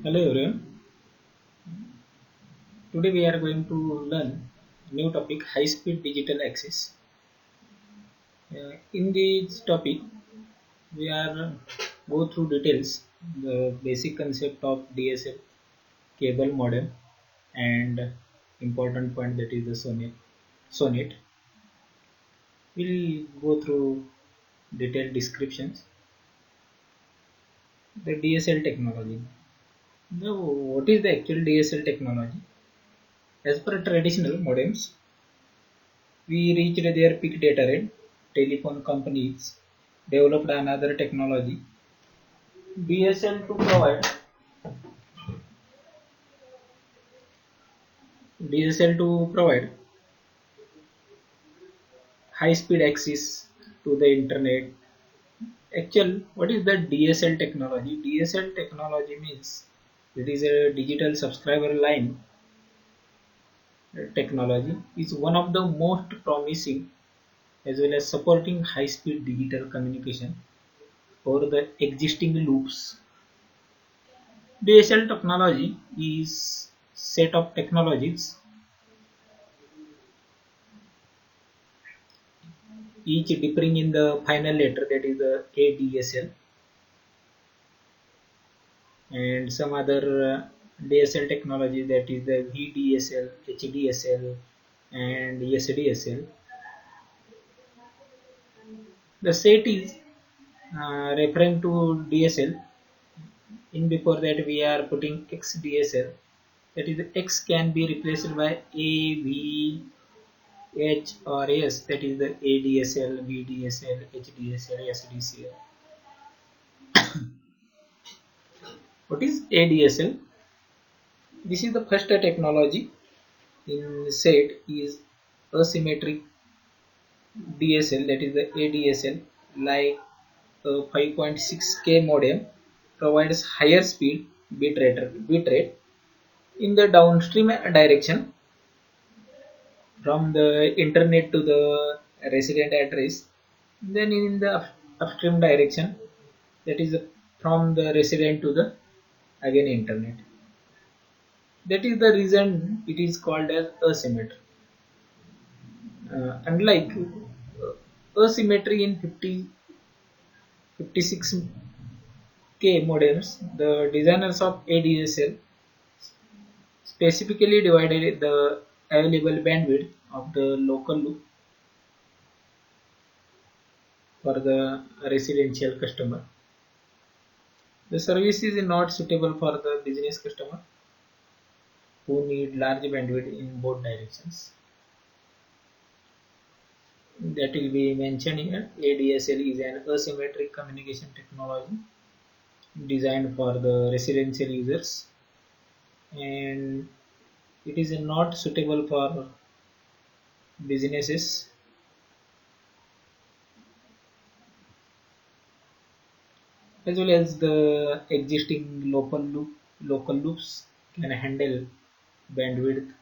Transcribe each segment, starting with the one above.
Hello everyone. Today we are going to learn new topic high speed digital access. In this topic we are go through details the basic concept of DSL cable modem and important point that is the SONET. We'll go through detailed descriptions. The DSL technology. Now, what is the actual DSL technology? As per traditional modems, we reached their peak data rate. Telephone companies developed another technology, DSL, to provide high speed access to the internet. Actual, what is the DSL technology? DSL technology means it is a digital subscriber line technology. Is one of the most promising as well as supporting high speed digital communication over the existing loops. DSL technology is set of technologies, each differing in the final letter, that is the ADSL, and some other DSL technology, that is the VDSL, HDSL, and SDSL. The set is referring to DSL. In before that we are putting XDSL, that is X can be replaced by A, V, H or S, that is the ADSL, VDSL, HDSL, SDSL. What is ADSL? This is the first technology in set is asymmetric DSL, that is the ADSL, like a 5.6K modem provides higher speed bit rate in the downstream direction from the internet to the resident address, then in the upstream direction, that is from the resident to the again internet. That is the reason it is called as asymmetry. Unlike asymmetry in 56K modems, the designers of ADSL specifically divided the available bandwidth of the local loop for the residential customer. The service is not suitable for the business customer who need large bandwidth in both directions. That will be mentioned here. ADSL is an asymmetric communication technology designed for the residential users, and it is not suitable for businesses. As well as the existing local loops can handle bandwidth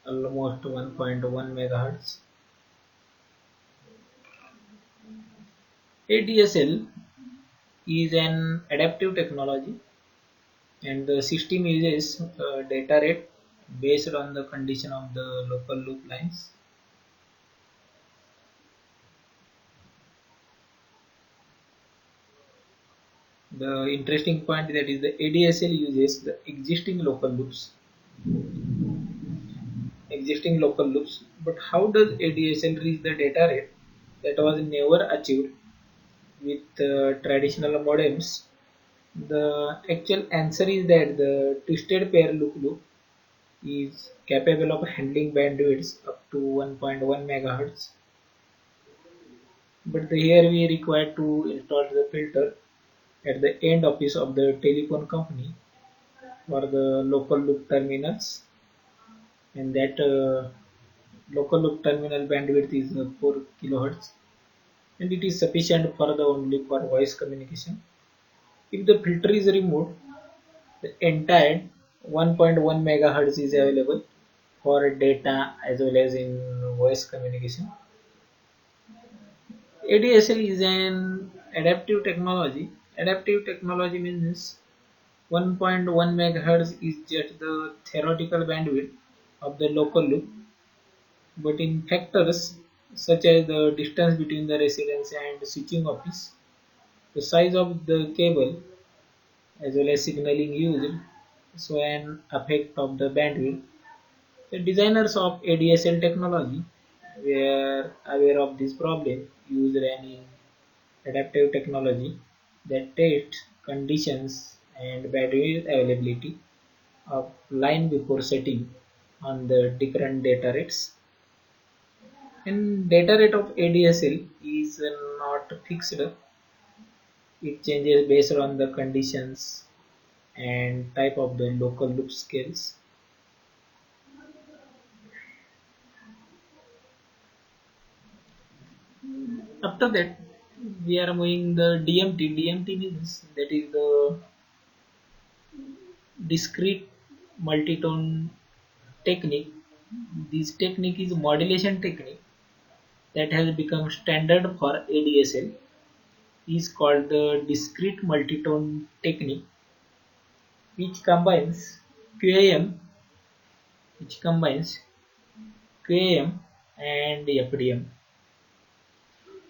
almost 1.1 megahertz. ADSL is an adaptive technology, and the system uses data rate based on the condition of the local loop lines. The interesting point that is the ADSL uses the existing local loops. But how does ADSL reach the data rate that was never achieved with traditional modems? The actual answer is that the twisted pair loop is capable of handling bandwidths up to 1.1 megahertz. But here we require to install the filter at the end office of the telephone company for the local loop terminals, and that local loop terminal bandwidth is 4 kilohertz, and it is sufficient for the only for voice communication. If the filter is removed, the entire 1.1 megahertz is available for data as well as in voice communication. ADSL is an adaptive technology. Adaptive technology means 1.1 megahertz is just the theoretical bandwidth of the local loop, but in factors such as the distance between the residence and switching office, the size of the cable, as well as signaling used, so an effect of the bandwidth. The designers of ADSL technology were aware of this problem, used an adaptive technology that tests conditions and bandwidth availability of line before setting on the different data rates. And data rate of ADSL is not fixed. It changes based on the conditions and type of the local loop scales. After that, we are moving the DMT. DMT means that is the discrete multitone technique. This technique is modulation technique that has become standard for ADSL. Is called the discrete multitone technique, which combines QAM, which combines QAM and FDM.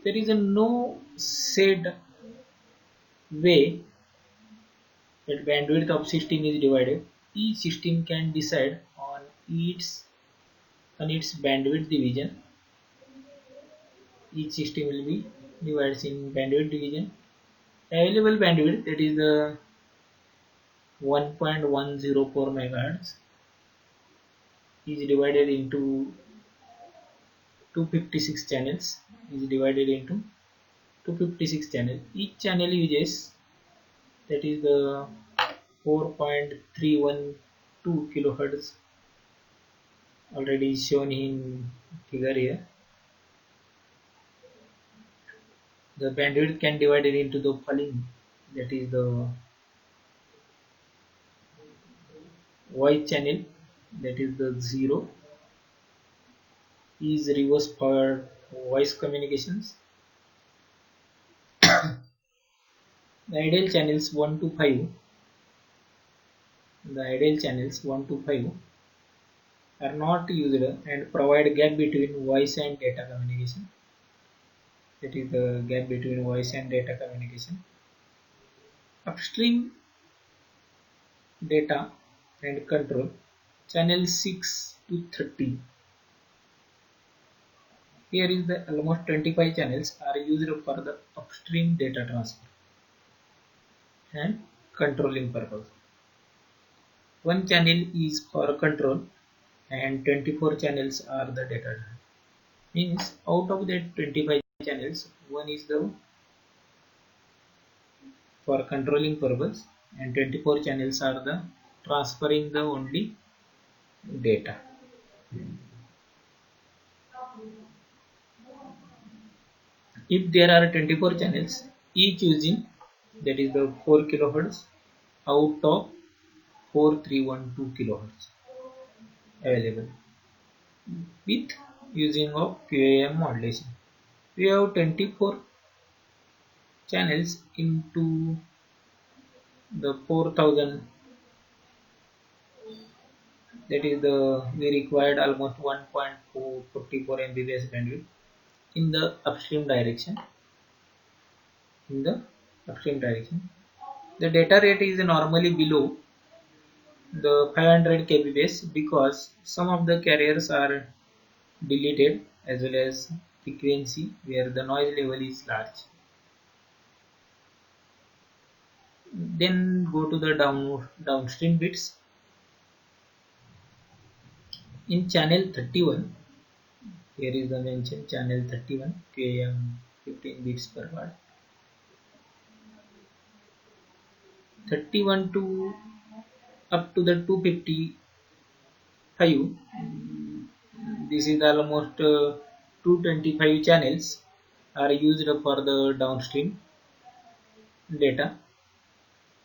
There is a no said way that bandwidth of system is divided. Each system can decide its bandwidth division. Each system will be divided in bandwidth division. Available bandwidth, that is the 1.104 megahertz, is divided into 256 channels. Is divided into 256 channels. Each channel uses, that is the 4.312 kilohertz, already shown in figure here. The bandwidth can divide it into the following, that is the voice channel, that is the 0, is reverse powered voice communications. The ideal channels 1 to 5, the ideal channels 1 to 5 are not used and provide gap between voice and data communication. That is the gap between voice and data communication. Upstream data and control, channel 6 to 30. Here is the almost 25 channels are used for the upstream data transfer and controlling purpose. One channel is for control and 24 channels are the data. Means out of that 25 channels, one is the for controlling purpose and 24 channels are the transferring the only data. If there are 24 channels, each using, that is the 4 kilohertz out of 4312 kilohertz available with using of QAM modulation. We have 24 channels into the 4000, that is the we required almost 1.44 Mbps bandwidth in the upstream direction. In the upstream direction, the data rate is normally below the 500 kbps because some of the carriers are deleted as well as frequency where the noise level is large. Then go to the downstream bits. In channel 31, here is the mentioned channel 31 QAM 15 bits per watt. 31 to up to the 255, this is almost 225 channels are used for the downstream data,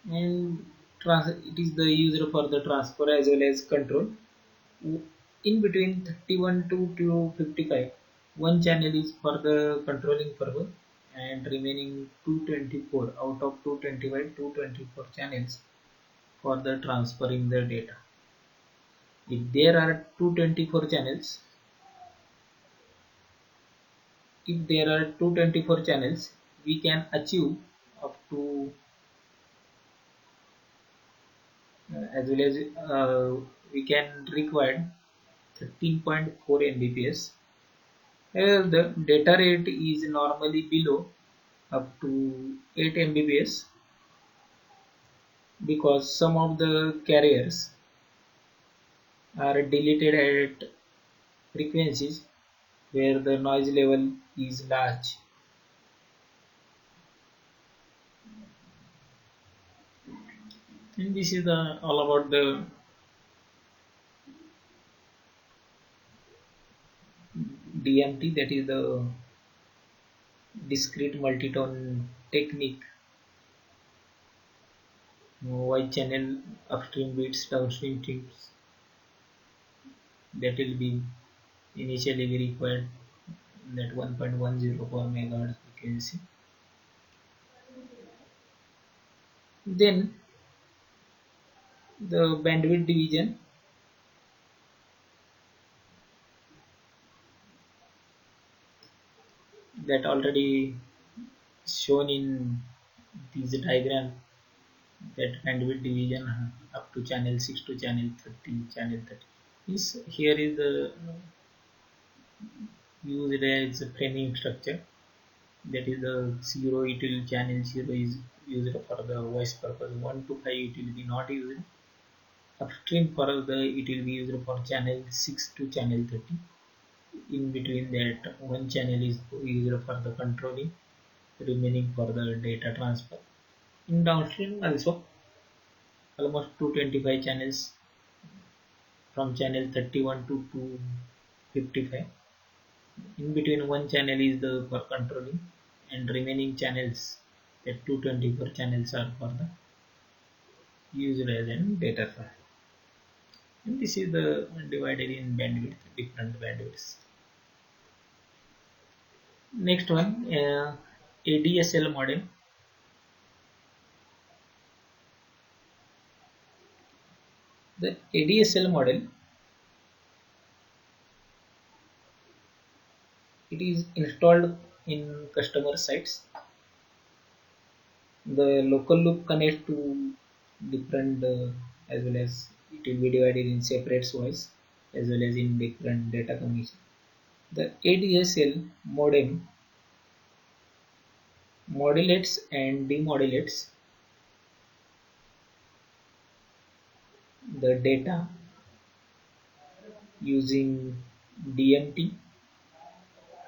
and it is the used for the transfer as well as control. In between 31 to 255, one channel is for the controlling purpose and remaining 224 out of 225 224 channels for the transferring the data. If there are 224 channels, we can achieve up to as well as we can require 13.4 Mbps. The data rate is normally below up to 8 Mbps because some of the carriers are deleted at frequencies where the noise level is large. And this is all about the DMT, that is the discrete multitone technique. Wide channel upstream bits, downstream chips, that will be initially we required that 1.10 per megahertz frequency. Then the bandwidth division, that already shown in this diagram, that bandwidth division up to channel 6 to channel 30 is here is the used as a framing structure. That is the 0, it will channel 0 is used for the voice purpose, 1 to 5 it will be not used. Upstream for the it will be used for channel 6 to channel 30. In between that, one channel is used for the controlling, remaining for the data transfer. In downstream also almost 225 channels from channel 31 to 255. In between, one channel is the for controlling, and remaining channels, that 224 channels, are for the used as in data file. And this is the divided in bandwidth, different bandwidths. Next one, ADSL modem. The ADSL model, it is installed in customer sites. The local loop connects to different as well as it will be divided in separate voice as well as in different data communication. The ADSL modem modulates and demodulates the data using DMT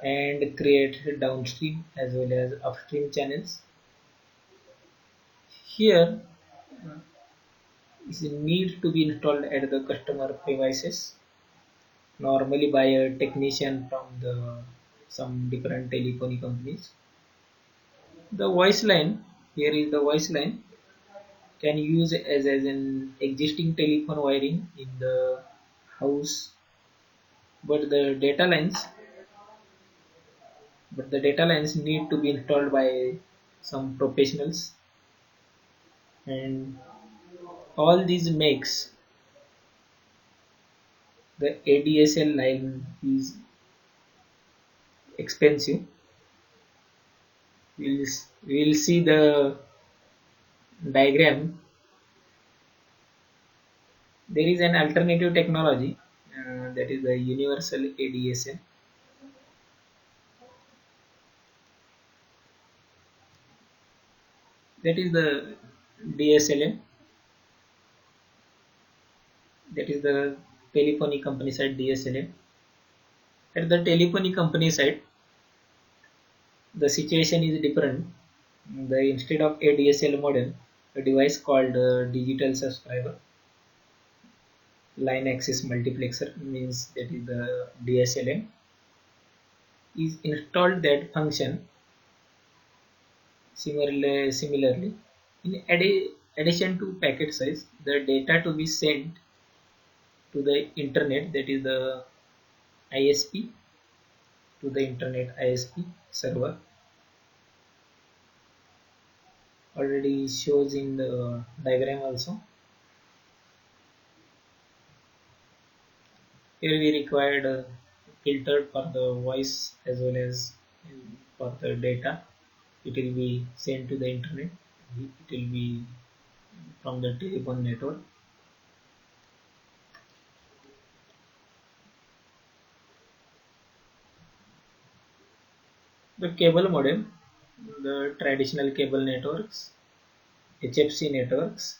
and create downstream as well as upstream channels. Here is a need to be installed at the customer premises, normally by a technician from some different telephony companies. The voice line, here is the voice line, can use as an existing telephone wiring in the house, but the data lines need to be installed by some professionals, and all these makes the ADSL line is expensive. We'll see the diagram. There is an alternative technology, that is the universal ADSL. That is the DSLM. That is the telephony company side DSLM. At the telephony company side, the situation is different. Instead of ADSL model, a device called digital subscriber line access multiplexer, means that is the DSLM, is installed. That function similarly, in addition to packet size, the data to be sent to the internet, that is the ISP, to the internet ISP server, already shows in the diagram also. Here we required filtered for the voice as well as for the data. It will be sent to the internet. It will be from the telephone network. The cable modem, the traditional cable networks, HFC networks,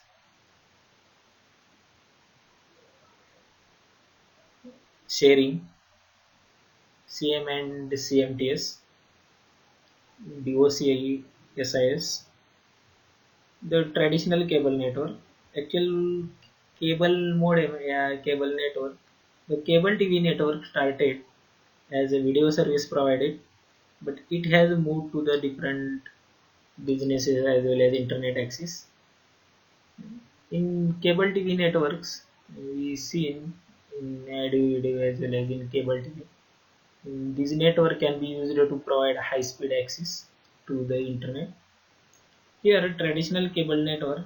sharing, CM and CMTS, DOCI, SIS, the traditional cable network, actual cable modem, cable network. The cable TV network started as a video service provided, but it has moved to the different businesses as well as internet access. In cable TV networks, we see in audio video as well as in cable TV. This network can be used to provide high-speed access to the internet. Here, traditional cable network,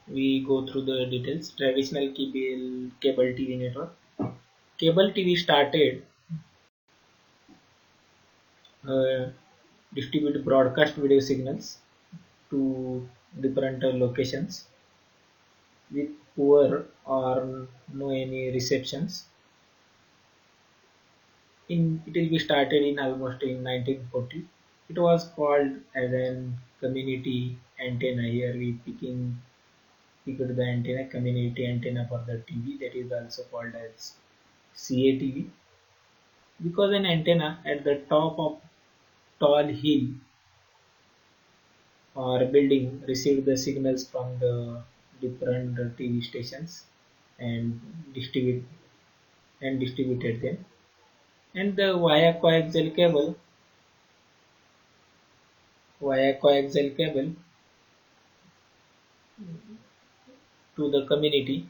we go through the details. Traditional cable TV network. Cable TV started uh, distribute broadcast video signals to different locations with poor or no any receptions. It will be started in almost in 1940. It was called as an community antenna. Here we picked the antenna, community antenna for the TV, that is also called as CATV, because an antenna at the top of tall hill or building received the signals from the different TV stations and distributed them. And the via coaxial cable to the community.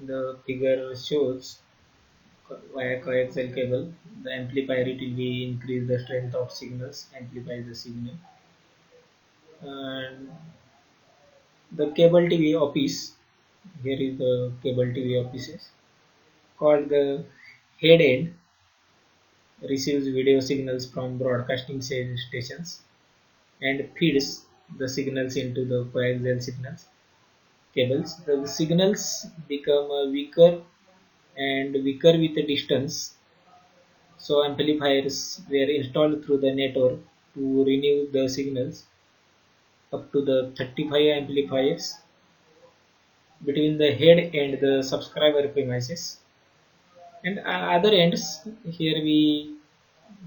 The figure shows via coaxial cable. The amplifier, it will be increase the strength of signals, amplify the signal. And the cable TV office. Here is the cable TV offices called the head end, receives video signals from broadcasting stations and feeds the signals into the coaxial signals cables. The signals become weaker and weaker with the distance. So amplifiers were installed through the network to renew the signals up to the 35 amplifiers between the head and the subscriber premises. And other ends, here we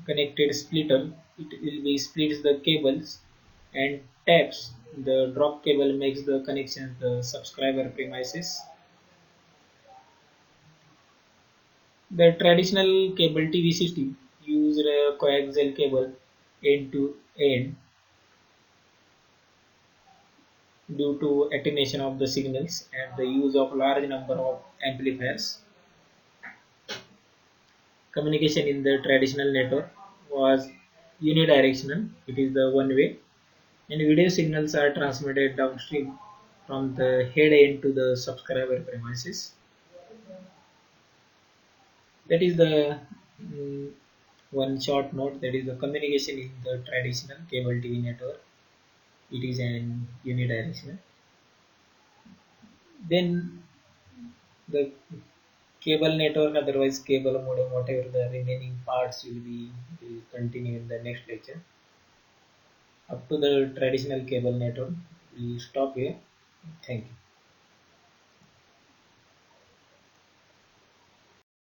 connected splitter. It will be splits the cables and taps the drop cable, makes the connection the subscriber premises. The traditional cable TV system used a coaxial cable end to end due to attenuation of the signals and the use of large number of amplifiers. Communication in the traditional network was unidirectional, it is the one way, and video signals are transmitted downstream from the head end to the subscriber premises. That is the mm, one short note, that is the communication in the traditional cable TV network. It is an unidirectional. Then the cable network, otherwise cable modem, whatever the remaining parts will continue in the next lecture. Up to the traditional cable network, we stop here. Thank you.